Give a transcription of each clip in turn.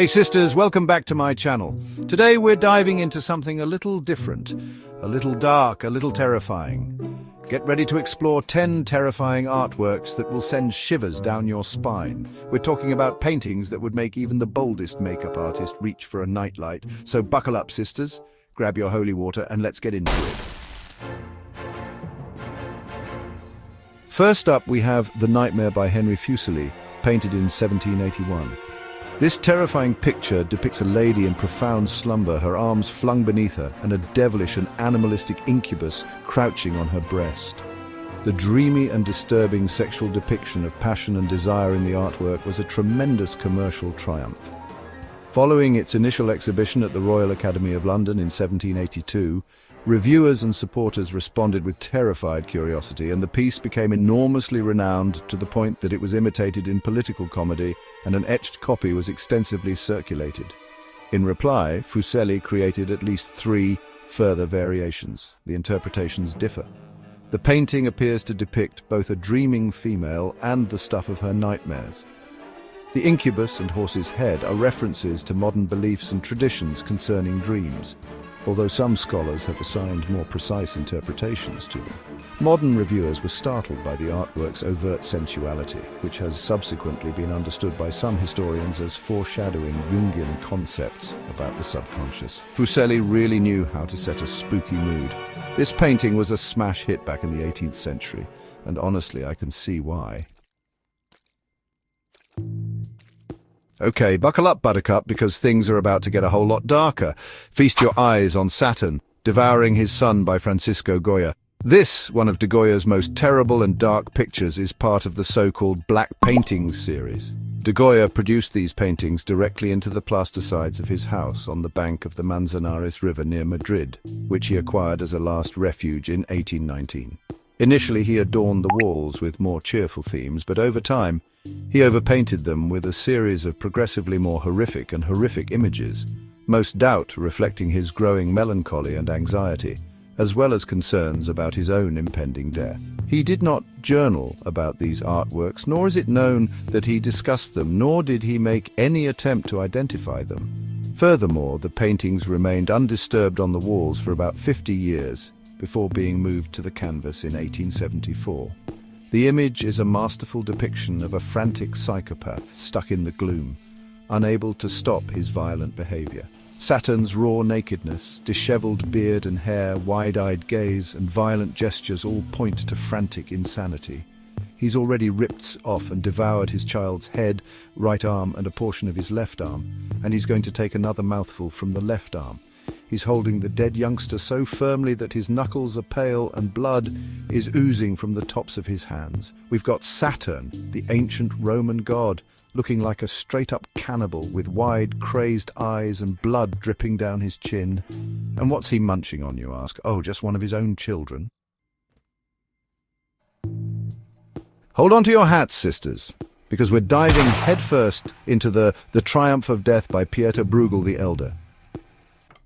Hey sisters, welcome back to my channel. Today we're diving into something a little different, a little dark, a little terrifying. Get ready to explore 10 terrifying artworks that will send shivers down your spine. We're talking about paintings that would make even the boldest makeup artist reach for a nightlight. So buckle up, sisters, grab your holy water and let's get into it. First up we have The Nightmare by Henry Fuseli, painted in 1781. This terrifying picture depicts a lady in profound slumber, her arms flung beneath her, and a devilish and animalistic incubus crouching on her breast. The dreamy and disturbing sexual depiction of passion and desire in the artwork was a tremendous commercial triumph. Following its initial exhibition at the Royal Academy of London in 1782, reviewers and supporters responded with terrified curiosity, and the piece became enormously renowned to the point that it was imitated in political comedy, and an etched copy was extensively circulated. In reply, Fuseli created at least 3 further variations. The interpretations differ. The painting appears to depict both a dreaming female and the stuff of her nightmares. The incubus and horse's head are references to modern beliefs and traditions concerning dreams, although some scholars have assigned more precise interpretations to them. Modern reviewers were startled by the artwork's overt sensuality, which has subsequently been understood by some historians as foreshadowing Jungian concepts about the subconscious. Fuseli really knew how to set a spooky mood. This painting was a smash hit back in the 18th century, and honestly, I can see why. Okay, buckle up, Buttercup, because things are about to get a whole lot darker. Feast your eyes on Saturn, Devouring His Son by Francisco Goya. This, one of de Goya's most terrible and dark pictures, is part of the so-called Black Paintings series. De Goya produced these paintings directly into the plaster sides of his house on the bank of the Manzanares River near Madrid, which he acquired as a last refuge in 1819. Initially, he adorned the walls with more cheerful themes, but over time, he overpainted them with a series of progressively more horrific images, most doubt reflecting his growing melancholy and anxiety, as well as concerns about his own impending death. He did not journal about these artworks, nor is it known that he discussed them, nor did he make any attempt to identify them. Furthermore, the paintings remained undisturbed on the walls for about 50 years before being moved to the canvas in 1874. The image is a masterful depiction of a frantic psychopath stuck in the gloom, unable to stop his violent behavior. Saturn's raw nakedness, disheveled beard and hair, wide-eyed gaze, and violent gestures all point to frantic insanity. He's already ripped off and devoured his child's head, right arm, and a portion of his left arm, and he's going to take another mouthful from the left arm. He's holding the dead youngster so firmly that his knuckles are pale and blood is oozing from the tops of his hands. We've got Saturn, the ancient Roman god, looking like a straight-up cannibal with wide, crazed eyes and blood dripping down his chin. And what's he munching on, you ask? Oh, just one of his own children. Hold on to your hats, sisters, because we're diving headfirst into the Triumph of Death by Pieter Bruegel the Elder.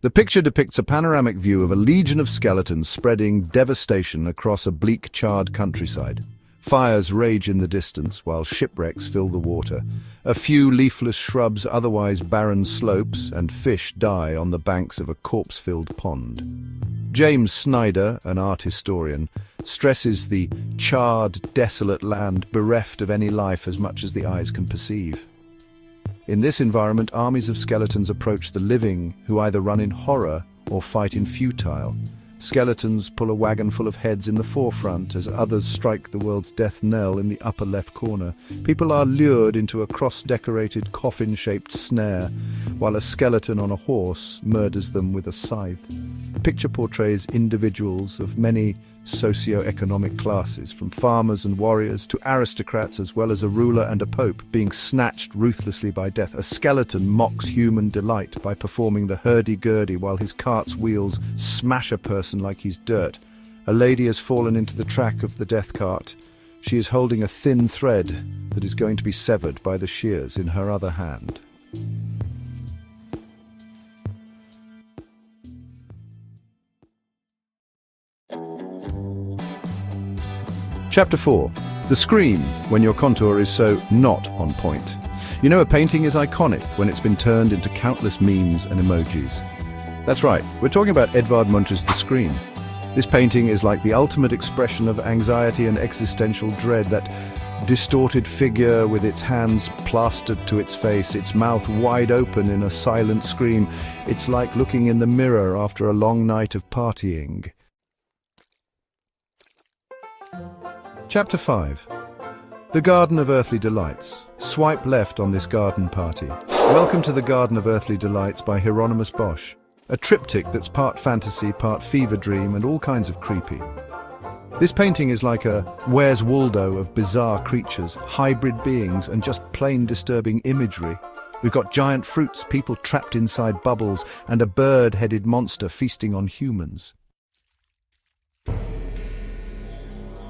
The picture depicts a panoramic view of a legion of skeletons spreading devastation across a bleak, charred countryside. Fires rage in the distance, while shipwrecks fill the water. A few leafless shrubs, otherwise barren slopes, and fish die on the banks of a corpse-filled pond. James Snyder, an art historian, stresses the charred, desolate land bereft of any life as much as the eyes can perceive. In this environment, armies of skeletons approach the living, who either run in horror or fight in futile. Skeletons pull a wagon full of heads in the forefront as others strike the world's death knell in the upper left corner. People are lured into a cross-decorated coffin-shaped snare, while a skeleton on a horse murders them with a scythe. The picture portrays individuals of many socio-economic classes, from farmers and warriors to aristocrats, as well as a ruler and a pope, being snatched ruthlessly by death. A skeleton mocks human delight by performing the hurdy-gurdy while his cart's wheels smash a person like he's dirt. A lady has fallen into the track of the death cart. She is holding a thin thread that is going to be severed by the shears in her other hand. Chapter 4. The Scream, when your contour is so not on point. You know, a painting is iconic when it's been turned into countless memes and emojis. That's right, we're talking about Edvard Munch's The Scream. This painting is like the ultimate expression of anxiety and existential dread, that distorted figure with its hands plastered to its face, its mouth wide open in a silent scream. It's like looking in the mirror after a long night of partying. Chapter 5. The Garden of Earthly Delights. Swipe left on this garden party. Welcome to the Garden of Earthly Delights by Hieronymus Bosch. A triptych that's part fantasy, part fever dream, and all kinds of creepy. This painting is like a Where's Waldo of bizarre creatures, hybrid beings, and just plain disturbing imagery. We've got giant fruits, people trapped inside bubbles, and a bird-headed monster feasting on humans.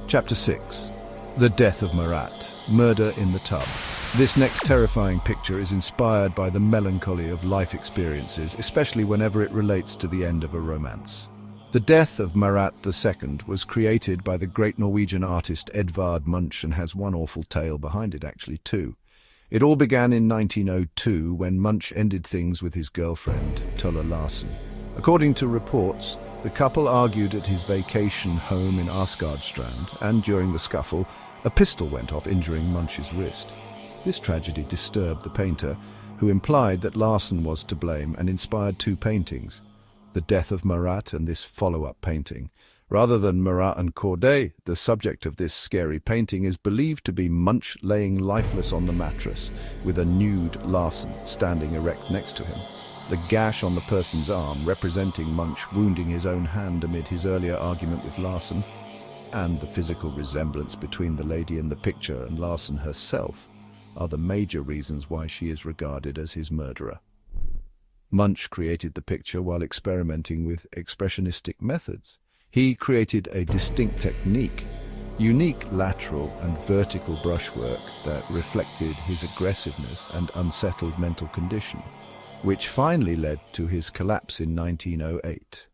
Chapter 6. The Death of Marat. Murder in the Tub. This next terrifying picture is inspired by the melancholy of life experiences, especially whenever it relates to the end of a romance. The Death of Marat II was created by the great Norwegian artist Edvard Munch and has one awful tale behind it, actually, too. It all began in 1902 when Munch ended things with his girlfriend, Tulla Larsen. According to reports, the couple argued at his vacation home in Askardstrand, and during the scuffle, a pistol went off, injuring Munch's wrist. This tragedy disturbed the painter, who implied that Larsen was to blame and inspired two paintings, The Death of Marat and this follow-up painting. Rather than Marat and Corday, the subject of this scary painting is believed to be Munch laying lifeless on the mattress, with a nude Larsen standing erect next to him. The gash on the person's arm representing Munch wounding his own hand amid his earlier argument with Larsen, and the physical resemblance between the lady in the picture and Larsen herself are the major reasons why she is regarded as his murderer. Munch created the picture while experimenting with expressionistic methods. He created a distinct technique, unique lateral and vertical brushwork that reflected his aggressiveness and unsettled mental condition, which finally led to his collapse in 1908.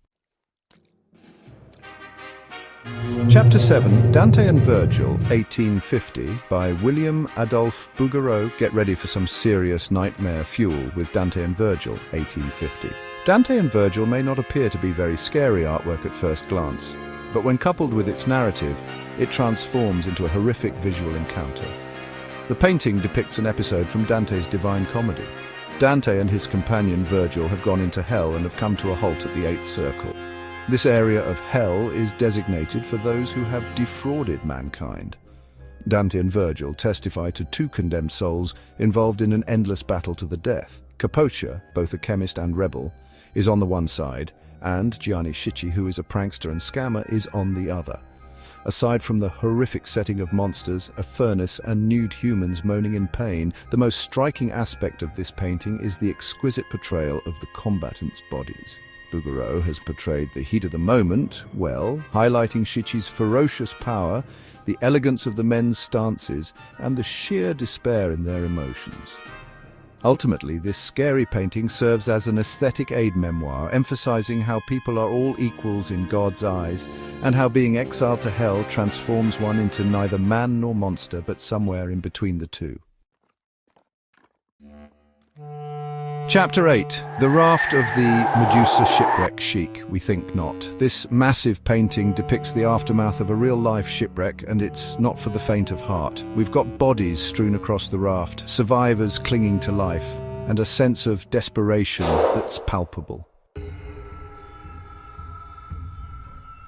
Chapter 7, Dante and Virgil, 1850, by William Adolphe Bouguereau. Get ready for some serious nightmare fuel with Dante and Virgil, 1850. Dante and Virgil may not appear to be very scary artwork at first glance, but when coupled with its narrative, it transforms into a horrific visual encounter. The painting depicts an episode from Dante's Divine Comedy. Dante and his companion Virgil have gone into hell and have come to a halt at the eighth circle. This area of hell is designated for those who have defrauded mankind. Dante and Virgil testify to two condemned souls involved in an endless battle to the death. Capocia, both a chemist and rebel, is on the one side, and Gianni Schicchi, who is a prankster and scammer, is on the other. Aside from the horrific setting of monsters, a furnace, and nude humans moaning in pain, the most striking aspect of this painting is the exquisite portrayal of the combatants' bodies. Bouguereau has portrayed the heat of the moment well, highlighting Schicchi's ferocious power, the elegance of the men's stances, and the sheer despair in their emotions. Ultimately, this scary painting serves as an aesthetic aid memoir, emphasizing how people are all equals in God's eyes, and how being exiled to hell transforms one into neither man nor monster, but somewhere in between the two. Chapter 8. The Raft of the Medusa Shipwreck. Chic, we think not. This massive painting depicts the aftermath of a real-life shipwreck, and it's not for the faint of heart. We've got bodies strewn across the raft, survivors clinging to life, and a sense of desperation that's palpable.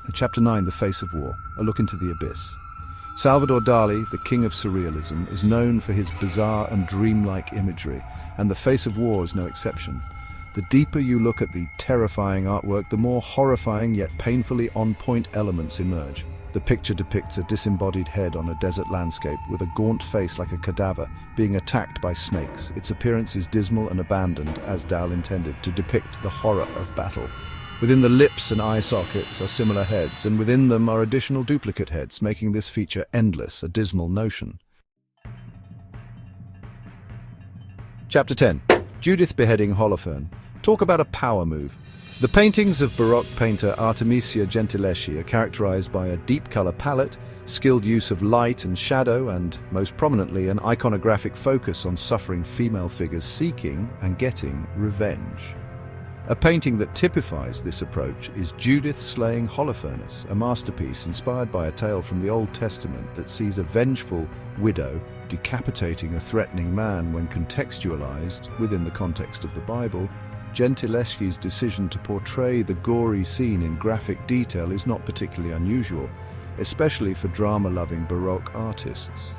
And Chapter 9. The Face of War. A look into the abyss. Salvador Dali, the king of surrealism, is known for his bizarre and dreamlike imagery, and The Face of War is no exception. The deeper you look at the terrifying artwork, the more horrifying yet painfully on-point elements emerge. The picture depicts a disembodied head on a desert landscape with a gaunt face like a cadaver, being attacked by snakes. Its appearance is dismal and abandoned, as Dali intended, to depict the horror of battle. Within the lips and eye sockets are similar heads, and within them are additional duplicate heads, making this feature endless, a dismal notion. Chapter 10. Judith beheading Holofernes. Talk about a power move. The paintings of Baroque painter Artemisia Gentileschi are characterized by a deep color palette, skilled use of light and shadow, and, most prominently, an iconographic focus on suffering female figures seeking and getting revenge. A painting that typifies this approach is Judith slaying Holofernes, a masterpiece inspired by a tale from the Old Testament that sees a vengeful widow decapitating a threatening man. When contextualized within the context of the Bible, Gentileschi's decision to portray the gory scene in graphic detail is not particularly unusual, especially for drama-loving Baroque artists.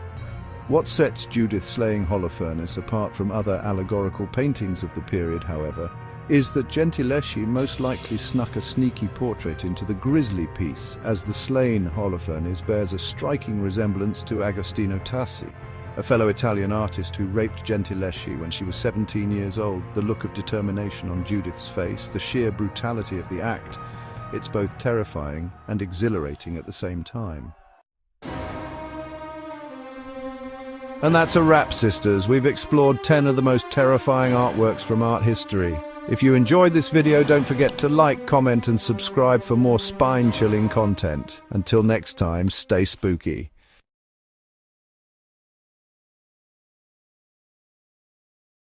What sets Judith slaying Holofernes apart from other allegorical paintings of the period, however, is that Gentileschi most likely snuck a sneaky portrait into the grisly piece, as the slain Holofernes bears a striking resemblance to Agostino Tassi, a fellow Italian artist who raped Gentileschi when she was 17 years old. The look of determination on Judith's face, the sheer brutality of the act, it's both terrifying and exhilarating at the same time. And that's a wrap, sisters. We've explored 10 of the most terrifying artworks from art history. If you enjoyed this video, don't forget to like, comment, and subscribe for more spine-chilling content. Until next time, stay spooky.